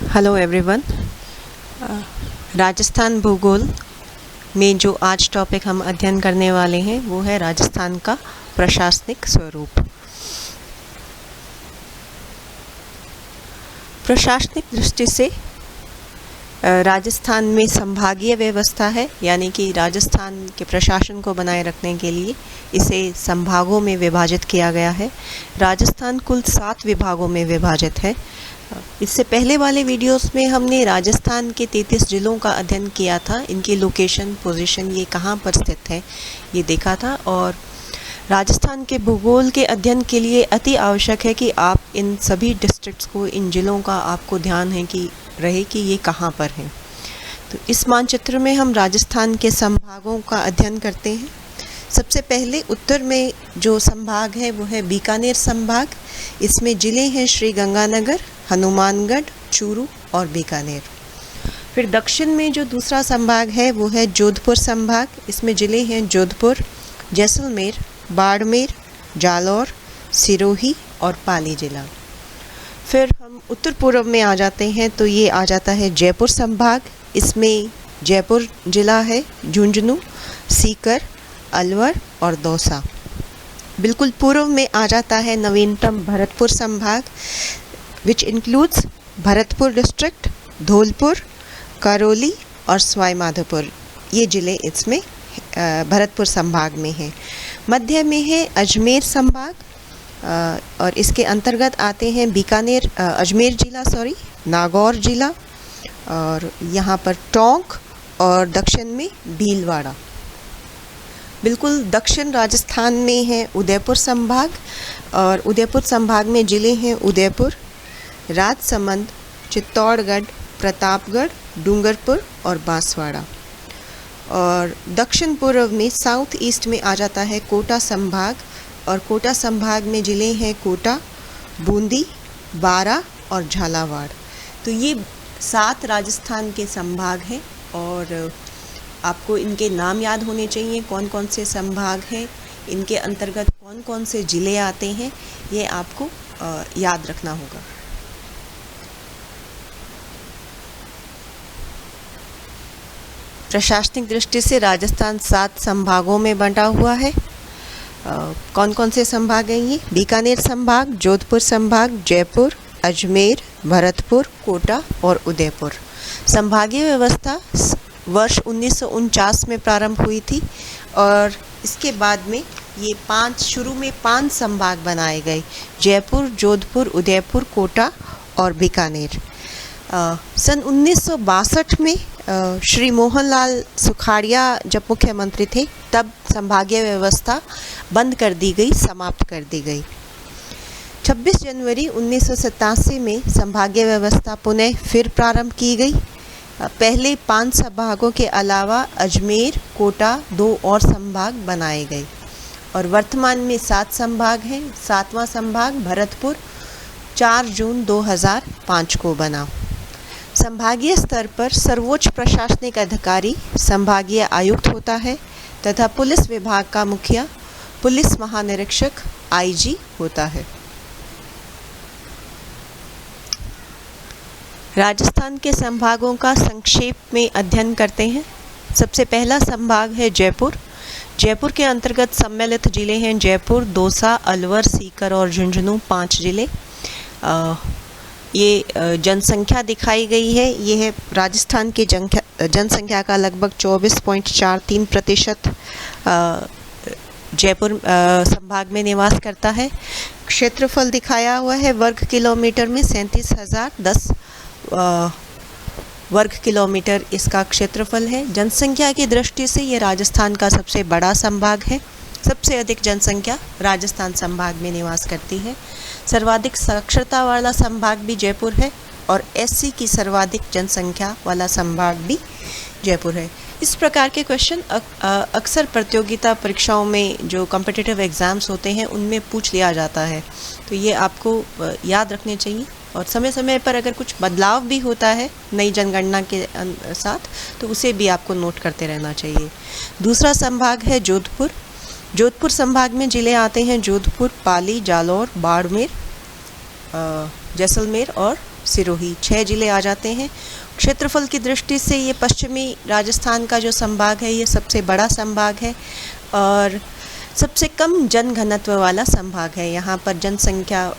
Hello everyone. Rajasthan भूगोल में जो आज टॉपिक हम अध्ययन करने वाले हैं वो है राजस्थान का प्रशासनिक स्वरूप। प्रशासनिक दृष्टि से राजस्थान में संभागीय व्यवस्था है, यानी कि राजस्थान के प्रशासन को बनाए रखने के लिए इसे संभागों में विभाजित किया गया है। राजस्थान कुल 7 विभागों में विभाजित है। इससे पहले वाले वीडियोस में हमने राजस्थान के 33 जिलों का अध्ययन किया था, इनकी लोकेशन, पोजीशन, ये कहाँ पर स्थित है ये देखा था। और राजस्थान के भूगोल के अध्ययन के लिए अति आवश्यक है कि आप इन सभी डिस्ट्रिक्ट्स को, इन जिलों का आपको ध्यान है कि रहे कि ये कहाँ पर हैं। तो इस मानचित्र में हम राजस्थान के संभागों का अध्ययन करते हैं। सबसे पहले उत्तर में जो संभाग है वो है बीकानेर संभाग। इसमें जिले हैं श्री गंगानगर, हनुमानगढ़, चूरू और बीकानेर। फिर दक्षिण में जो दूसरा संभाग है वो है जोधपुर संभाग। इसमें जिले हैं जोधपुर, जैसलमेर, बाड़मेर, जालौर, सिरोही और पाली जिला। फिर हम उत्तर पूर्व में आ जाते हैं तो ये आ जाता है जयपुर संभाग। इसमें जयपुर जिला है, झुंझुनू, सीकर, अलवर और दौसा। बिल्कुल पूर्व में आ जाता है नवीनतम भरतपुर संभाग, which includes Bharatpur district, Dholpur, Karauli और सवाई माधोपुर। ये ज़िले इसमें भरतपुर संभाग में हैं। मध्य में है अजमेर संभाग और इसके अंतर्गत आते हैं बीकानेर, अजमेर जिला, नागौर जिला और यहाँ पर टोंक और दक्षिण में भीलवाड़ा। बिल्कुल दक्षिण राजस्थान में है उदयपुर संभाग और उदयपुर संभाग में ज़िले हैं उदयपुर, राजसमंद, चित्तौड़गढ़, प्रतापगढ़, डूंगरपुर और बांसवाड़ा। और दक्षिण पूर्व में साउथ ईस्ट में आ जाता है कोटा संभाग और कोटा संभाग में ज़िले हैं कोटा, बूंदी, बारा और झालावाड़। तो ये 7 राजस्थान के संभाग हैं और आपको इनके नाम याद होने चाहिए, कौन कौन से संभाग हैं, इनके अंतर्गत कौन कौन से ज़िले आते हैं, ये आपको याद रखना होगा। प्रशासनिक दृष्टि से राजस्थान 7 संभागों में बंटा हुआ है। कौन कौन से संभाग हैं ये? बीकानेर संभाग, जोधपुर संभाग, जयपुर, अजमेर, भरतपुर, कोटा और उदयपुर। संभागीय व्यवस्था वर्ष 1949 में प्रारंभ हुई थी और इसके बाद में ये शुरू में 5 संभाग बनाए गए: जयपुर, जोधपुर, उदयपुर, कोटा और बीकानेर। सन 1962 में श्री मोहनलाल सुखाड़िया जब मुख्यमंत्री थे तब संभागीय व्यवस्था बंद कर दी गई, समाप्त कर दी गई। 26 जनवरी 1987 में संभागीय व्यवस्था पुनः फिर प्रारंभ की गई। पहले 5 संभागों के अलावा अजमेर, कोटा, 2 और संभाग बनाए गए और वर्तमान में 7 संभाग हैं। 7वां संभाग भरतपुर 4 जून 2005 को बना। संभागीय स्तर पर सर्वोच्च प्रशासनिक अधिकारी संभागीय आयुक्त होता है तथा पुलिस विभाग का मुखिया पुलिस महानिरीक्षक आईजी होता है। राजस्थान के संभागों का संक्षेप में अध्ययन करते हैं। सबसे पहला संभाग है जयपुर। जयपुर के अंतर्गत सम्मिलित जिले हैं जयपुर, दौसा, अलवर, सीकर और झुंझुनू, 5 जिले। ये जनसंख्या दिखाई गई है, ये है राजस्थान की जनसंख्या का लगभग 24.43% जयपुर संभाग में निवास करता है। क्षेत्रफल दिखाया हुआ है वर्ग किलोमीटर में, 37,010 वर्ग किलोमीटर इसका क्षेत्रफल है। जनसंख्या की दृष्टि से ये राजस्थान का सबसे बड़ा संभाग है। सबसे अधिक जनसंख्या राजस्थान संभाग में निवास करती है। सर्वाधिक साक्षरता वाला संभाग भी जयपुर है और एससी की सर्वाधिक जनसंख्या वाला संभाग भी जयपुर है। इस प्रकार के क्वेश्चन अक्सर प्रतियोगिता परीक्षाओं में जो कॉम्पिटिटिव एग्ज़ाम्स होते हैं उनमें पूछ लिया जाता है, तो ये आपको याद रखने चाहिए। और समय समय पर अगर कुछ बदलाव भी होता है नई जनगणना के साथ तो उसे भी आपको नोट करते रहना चाहिए। दूसरा संभाग है जोधपुर। जोधपुर संभाग में ज़िले आते हैं जोधपुर, पाली, जालौर, बाड़मेर, जैसलमेर और सिरोही 6 जिले आ जाते हैं। क्षेत्रफल की दृष्टि से ये पश्चिमी राजस्थान का जो संभाग है ये सबसे बड़ा संभाग है और सबसे कम जन घनत्व वाला संभाग है। यहाँ पर जनसंख्या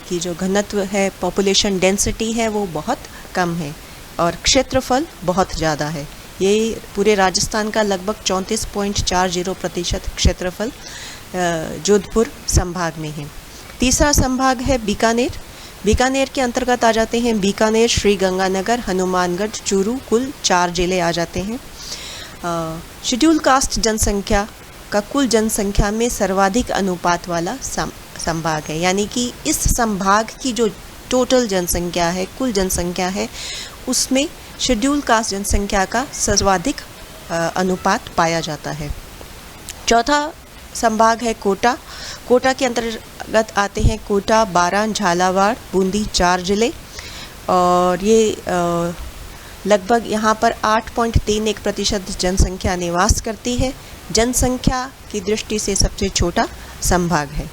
की जो घनत्व है, पॉपुलेशन डेंसिटी है, वो बहुत कम है और क्षेत्रफल बहुत ज़्यादा है। ये पूरे राजस्थान का लगभग 34.40% क्षेत्रफल जोधपुर संभाग में है। तीसरा संभाग है बीकानेर। बीकानेर के अंतर्गत आ जाते हैं बीकानेर, श्री गंगानगर, हनुमानगढ़, चूरू, कुल 4 जिले आ जाते हैं। शेड्यूल कास्ट जनसंख्या का कुल जनसंख्या में सर्वाधिक अनुपात वाला संभाग है, यानी कि इस संभाग की जो टोटल जनसंख्या है, कुल जनसंख्या है, उसमें शेड्यूल कास्ट जनसंख्या का सर्वाधिक अनुपात पाया जाता है। चौथा संभाग है कोटा। कोटा के अंतर्गत आते हैं कोटा, बारां, झालावाड़, बूंदी 4 जिले और ये लगभग यहाँ पर 8.31% जनसंख्या निवास करती है। जनसंख्या की दृष्टि से सबसे छोटा संभाग है।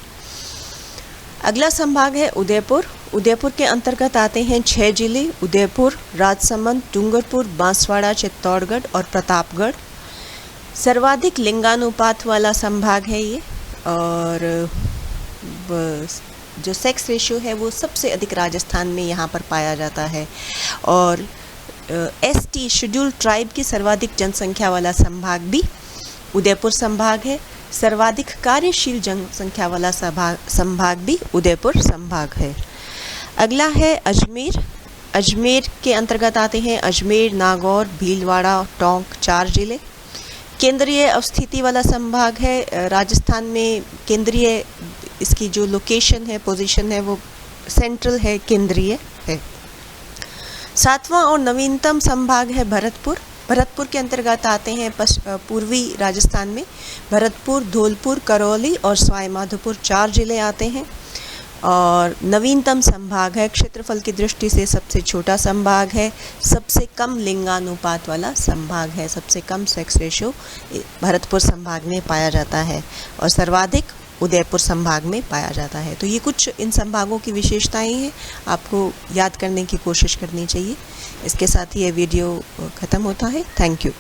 अगला संभाग है उदयपुर। उदयपुर के अंतर्गत आते हैं 6 जिले, उदयपुर, राजसमंद, डूंगरपुर, बांसवाड़ा, चित्तौड़गढ़ और प्रतापगढ़। सर्वाधिक लिंगानुपात वाला संभाग है ये और जो सेक्स रेशियो है वो सबसे अधिक राजस्थान में यहाँ पर पाया जाता है और एसटी शेड्यूल ट्राइब की सर्वाधिक जनसंख्या वाला संभाग भी उदयपुर संभाग है। सर्वाधिक कार्यशील जनसंख्या वाला संभाग भी उदयपुर संभाग है। अगला है अजमेर। अजमेर के अंतर्गत आते हैं अजमेर, नागौर, भीलवाड़ा, टोंक 4 जिले। केंद्रीय अवस्थिति वाला संभाग है। राजस्थान में केंद्रीय इसकी जो लोकेशन है, पोजीशन है, वो सेंट्रल है, केंद्रीय है। 7वां और नवीनतम संभाग है भरतपुर। भरतपुर के अंतर्गत आते हैं पूर्वी राजस्थान में भरतपुर, धौलपुर, करौली और सवाई माधोपुर 4 जिले आते हैं और नवीनतम संभाग है। क्षेत्रफल की दृष्टि से सबसे छोटा संभाग है, सबसे कम लिंगानुपात वाला संभाग है, सबसे कम सेक्स रेशियो भरतपुर संभाग में पाया जाता है और सर्वाधिक उदयपुर संभाग में पाया जाता है। तो ये कुछ इन संभागों की विशेषताएं हैं, आपको याद करने की कोशिश करनी चाहिए। इसके साथ ही ये वीडियो ख़त्म होता है। Thank you.